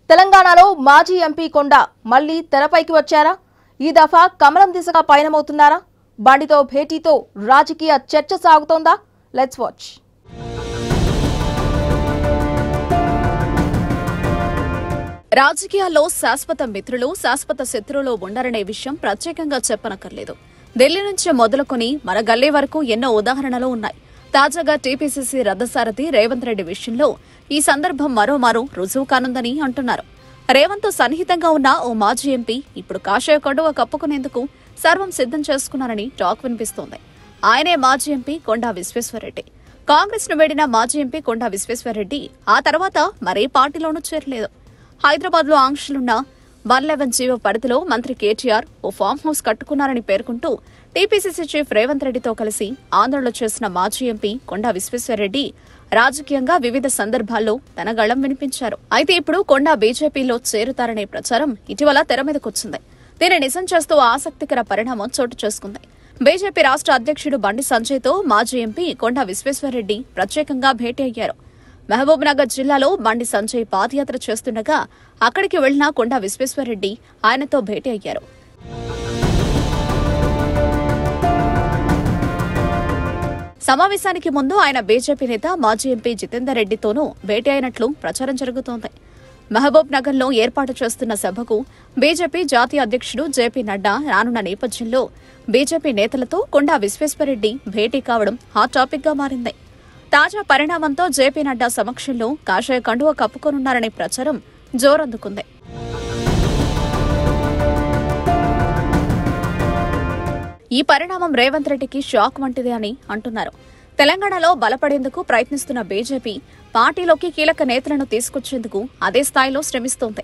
తెలంగాణలో మాజీ ఎంపీ కొండ మళ్లీ తెరపైకి వచ్చారా? ఈ దఫా కమలం దిశగా పయనమవుతున్నారా? బండితో భేటీతో రాజకీయ చర్చ సాగుతోందా? Let's watch. రాజకీయాల్లో శాశ్వత మిత్రులు, శాశ్వత శత్రువులు ఉండరనే విషయం ప్రత్యేకంగా చెప్పనక్కర్లేదు. ఢిల్లీ నుంచి మొదలుకొని మన గల్లీ వరకు ఎన్నో ఉదాహరణలు ఉన్నాయి. తాజాగా టీపీసీసీ రథసారథి రేవంత్ రెడ్డి విషయంలో ఈ సందర్భం మరోమారు రుజువు కానుందని అంటున్నారు. రేవంత్ సన్నిహితంగా ఉన్న ఓ మాజీ ఎంపీ ఇప్పుడు కాషాయ కండువా కప్పుకునేందుకు సర్వం సిద్ధం చేసుకున్నారని టాక్ వినిపిస్తోంది. ఆయనే మాజీ ఎంపీ కొండా విశ్వేశ్వరరెడ్డి. కాంగ్రెస్ ను వేడిన మాజీ ఎంపీ కొండా విశ్వేశ్వరరెడ్డి ఆ తర్వాత మరే పార్టీలోనూ చేరలేదు. హైదరాబాద్ లో ఆంక్షలున్న 111 జీవో పరిధిలో మంత్రి కేటీఆర్ ఓ ఫామ్ హౌస్ కట్టుకున్నారని పేర్కొంటూ టీపీసీసీ చీఫ్ రేవంత్ రెడ్డితో కలిసి ఆందోళన చేసిన మాజీ ఎంపీ కొండా విశ్వేశ్వరరెడ్డి రాజకీయంగా వివిధ సందర్భాల్లో తన గళం వినిపించారు. అయితే ఇప్పుడు కొండా బీజేపీలో చేరుతారనే ప్రచారం ఇటీవల తెర మీదకొచ్చింది. దీన్ని నిజం చేస్తూ ఆసక్తికర పరిణామం చోటు చేసుకుంది. బీజేపీ రాష్ట్ర అధ్యక్షుడు బండి సంజయ్తో మాజీ ఎంపీ కొండా విశ్వేశ్వరరెడ్డి ప్రత్యేకంగా భేటీ అయ్యారు. మహబూబ్ నగర్ జిల్లాలో బండి సంజయ్ పాదయాత్ర చేస్తుండగా అక్కడికి వెళ్లిన కొండా విశ్వేశ్వరరెడ్డి ఆయనతో భేటీ అయ్యారు. సమావేశానికి ముందు ఆయన బీజేపీ నేత మాజీ ఎంపీ జితేందర్ రెడ్డితోనూ భేటీ అయినట్లు ప్రచారం జరుగుతోంది. మహబూబ్ నగర్ లో ఏర్పాటు చేస్తున్న సభకు బీజేపీ జాతీయ అధ్యక్షుడు జేపీ నడ్డా రానున్న నేపథ్యంలో బీజేపీ నేతలతో కొండా విశ్వేశ్వరరెడ్డి భేటీ కావడం హాట్ టాపిక్ గా మారింది. తాజా పరిణామంతో జేపీ నడ్డా సమక్షంలో కాషాయ కండువా కప్పుకోనున్నారనే ప్రచారం జోరందుకుంది. ఈ పరిణామం రేవంత్ రెడ్డికి షాక్ వంటిదే అని అంటున్నారు. తెలంగాణలో బలపడేందుకు ప్రయత్నిస్తున్న బీజేపీ పార్టీలోకి కీలక నేతలను తీసుకొచ్చేందుకు అదే స్థాయిలో శ్రమిస్తోంది.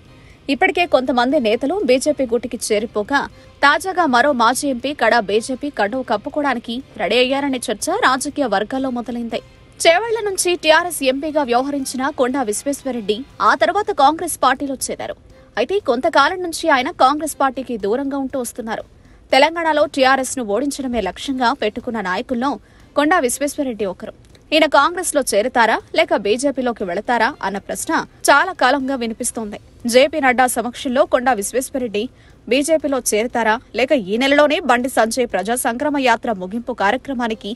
ఇప్పటికే కొంతమంది నేతలు బీజేపీ గూటికి చేరిపోగా తాజాగా మరో మాజీ ఎంపీ కడా బీజేపీ కండువా కప్పుకోవడానికి రెడీ అయ్యారనే చర్చ రాజకీయ వర్గాల్లో మొదలైంది. చేవెళ్ల నుంచి టీఆర్ఎస్ ఎంపీగా వ్యవహరించిన కొండా విశ్వేశ్వరరెడ్డి ఆ తర్వాత కాంగ్రెస్ పార్టీలో చేరారు. అయితే కొంతకాలం నుంచి ఆయన కాంగ్రెస్ పార్టీకి దూరంగా ఉంటూ వస్తున్నారు. తెలంగాణలో టీఆర్ఎస్ ను ఓడించడమే లక్ష్యంగా పెట్టుకున్న నాయకుల్లో కొండా విశ్వేశ్వరరెడ్డి ఒకరు. ఈయన కాంగ్రెస్ లో చేరతారా లేక బీజేపీలోకి వెళతారా అన్న ప్రశ్న చాలా కాలంగా వినిపిస్తోంది. జేపీ నడ్డా సమక్షంలో కొండా విశ్వేశ్వరరెడ్డి బీజేపీలో చేరతారా లేక ఈ నెలలోనే బండి సంజయ్ ప్రజా సంగ్రామ యాత్ర ముగింపు కార్యక్రమానికి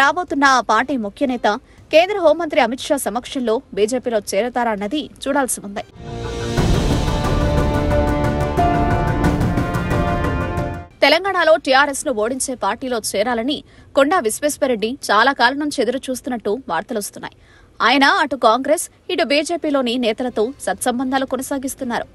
రాబోతున్న ఆ పార్టీ ముఖ్య నేత కేంద్ర హోంమంత్రి అమిత్ షా సమక్షంలో బీజేపీలో చేరతారా అన్నది చూడాల్సి ఉంది. తెలంగాణలో టీఆర్ఎస్ ను ఓడించే పార్టీలో చేరాలని కొండా విశ్వేశ్వరరెడ్డి చాలా కాలం నుంచి ఎదురు చూస్తున్నట్టు వార్తలొస్తున్నాయి. ఆయన అటు కాంగ్రెస్ ఇటు బీజేపీలోని నేతలతో సత్సంబంధాలు కొనసాగిస్తున్నారు.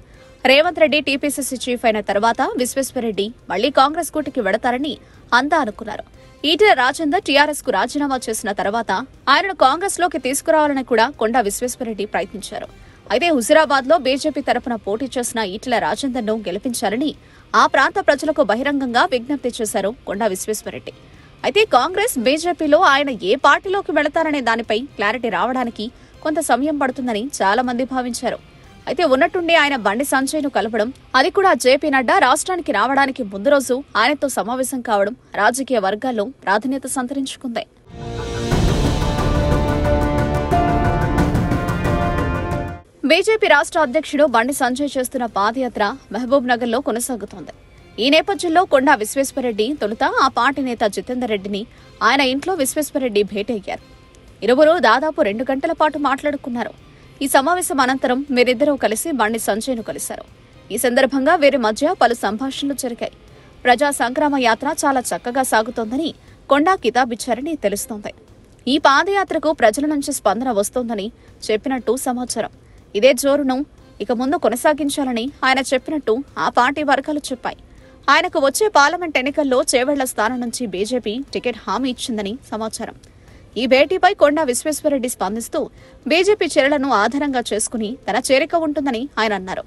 రేవంత్ రెడ్డి టీపీసీసీ చీఫ్ అయిన తర్వాత విశ్వేశ్వరరెడ్డి మళ్లీ కాంగ్రెస్ కూటికి వెడతారని అంతా అనుకున్నారు. ఈటెల రాజేందర్ టీఆర్ఎస్ కు రాజీనామా చేసిన తర్వాత ఆయనను కాంగ్రెస్ లోకి తీసుకురావాలని కూడా కొండా విశ్వేశ్వరరెడ్డి ప్రయత్నించారు. అయితే హుజురాబాద్ లో బీజేపీ తరపున పోటీ చేసిన ఈటెల రాజేందర్ ను గెలిపించాలని ఆ ప్రాంత ప్రజలకు బహిరంగంగా విజ్ఞప్తి చేశారు కొండా విశ్వేశ్వరరెడ్డి. అయితే కాంగ్రెస్ బీజేపీలో ఆయన ఏ పార్టీలోకి వెళతారనే దానిపై క్లారిటీ రావడానికి కొంత సమయం పడుతుందని చాలా మంది భావించారు. అయితే ఉన్నట్టుండి ఆయన బండి సంజయ్ ను కలపడం, అది కూడా జేపీ నడ్డా రాష్ట్రానికి రావడానికి ముందు రోజు ఆయనతో సమావేశం కావడం రాజకీయ వర్గాల్లో ప్రాధాన్యత సంతరించుకుంది. బీజేపీ రాష్ట్ర అధ్యక్షుడు బండి సంజయ్ చేస్తున్న పాదయాత్ర మహబూబ్ నగర్ లో కొనసాగుతోంది. ఈ నేపథ్యంలో కొండా విశ్వేశ్వరరెడ్డి తొలుత ఆ పార్టీ నేత జితేందర్ రెడ్డిని ఆయన ఇంట్లో విశ్వేశ్వరరెడ్డి భేటీ అయ్యారు. ఇరువురు దాదాపు 2 గంటల పాటు మాట్లాడుకున్నారు. ఈ సమావేశం అనంతరం వీరిద్దరూ కలిసి బండి సంజయ్ ను కలిశారు. ఈ సందర్భంగా వీరి మధ్య పలు సంభాషణలు జరిగాయి. ప్రజా సంగ్రామ యాత్ర చాలా చక్కగా సాగుతోందని కొండా కితాబిచ్చారని తెలుస్తోంది. ఈ పాదయాత్రకు ప్రజల నుంచి స్పందన వస్తోందని చెప్పినట్టు సమాచారం. ఇదే జోరును ఇక ముందు కొనసాగించాలని ఆయన చెప్పినట్టు ఆ పార్టీ వర్గాలు చెప్పాయి. ఆయనకు వచ్చే పార్లమెంట్ ఎన్నికల్లో చేవెళ్ల స్థానం నుంచి బీజేపీ టికెట్ హామీ ఇచ్చిందని సమాచారం. ఈ భేటీపై కొండా విశ్వేశ్వరరెడ్డి స్పందిస్తూ బీజేపీ చర్యలను ఆధారంగా చేసుకుని తన చేరిక ఉంటుందని ఆయన అన్నారు.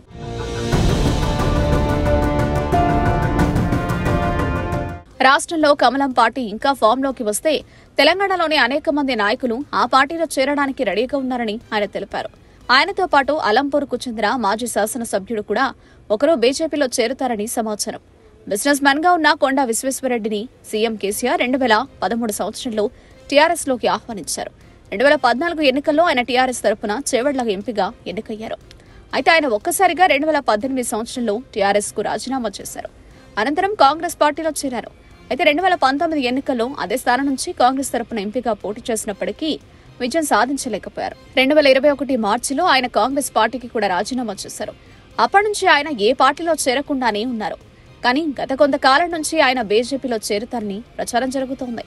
రాష్ట్రంలో కమలం పార్టీ ఇంకా ఫామ్ లోకి వస్తే తెలంగాణలోని అనేక మంది నాయకులు ఆ పార్టీలో చేరడానికి రెడీగా ఉన్నారని ఆయన తెలిపారు. ఆయనతో పాటు అలంపూర్కు చెందిన మాజీ శాసనసభ్యుడు కూడా ఒకరు బీజేపీలో చేరుతారని సమాచారం. బిజినెస్ మ్యాన్ గా ఉన్న కొండా విశ్వేశ్వరరెడ్డిని సీఎం కేసీఆర్ 2013 సంవత్సరంలో టీఆర్ఎస్ లోకి ఆహ్వానించారు. 2014 ఎన్నికల్లో ఆయన టీఆర్ఎస్ తరపున చేవెళ్ల ఎంపీగా ఎన్నికయ్యారు. అయితే ఆయన ఒక్కసారిగా 2018 సంవత్సరంలో టీఆర్ఎస్ కు రాజీనామా చేశారు. అనంతరం కాంగ్రెస్ పార్టీలో చేరారు. అయితే 2019 ఎన్నికల్లో అదే స్థానం నుంచి కాంగ్రెస్ తరపున ఎంపీగా పోటీ చేసినప్పటికీ విజయం సాధించలేకపోయారు. 2021 మార్చిలో ఆయన కాంగ్రెస్ పార్టీకి కూడా రాజీనామా చేశారు. అప్పటి నుంచి ఆయన ఏ పార్టీలో చేరకుండానే ఉన్నారు. కానీ గత కొంతకాలం నుంచి ఆయన బీజేపీలో చేరుతారని ప్రచారం జరుగుతోంది.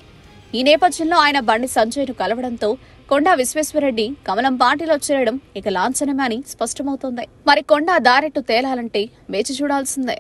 ఈ నేపథ్యంలో ఆయన బండి సంజయ్ను కలవడంతో కొండా విశ్వేశ్వరరెడ్డి కమలం పార్టీలో చేరడం ఇక లాంఛనమే అని స్పష్టమవుతోంది. మరి కొండా దారెట్టు తేలాలంటే వేచి చూడాల్సిందే.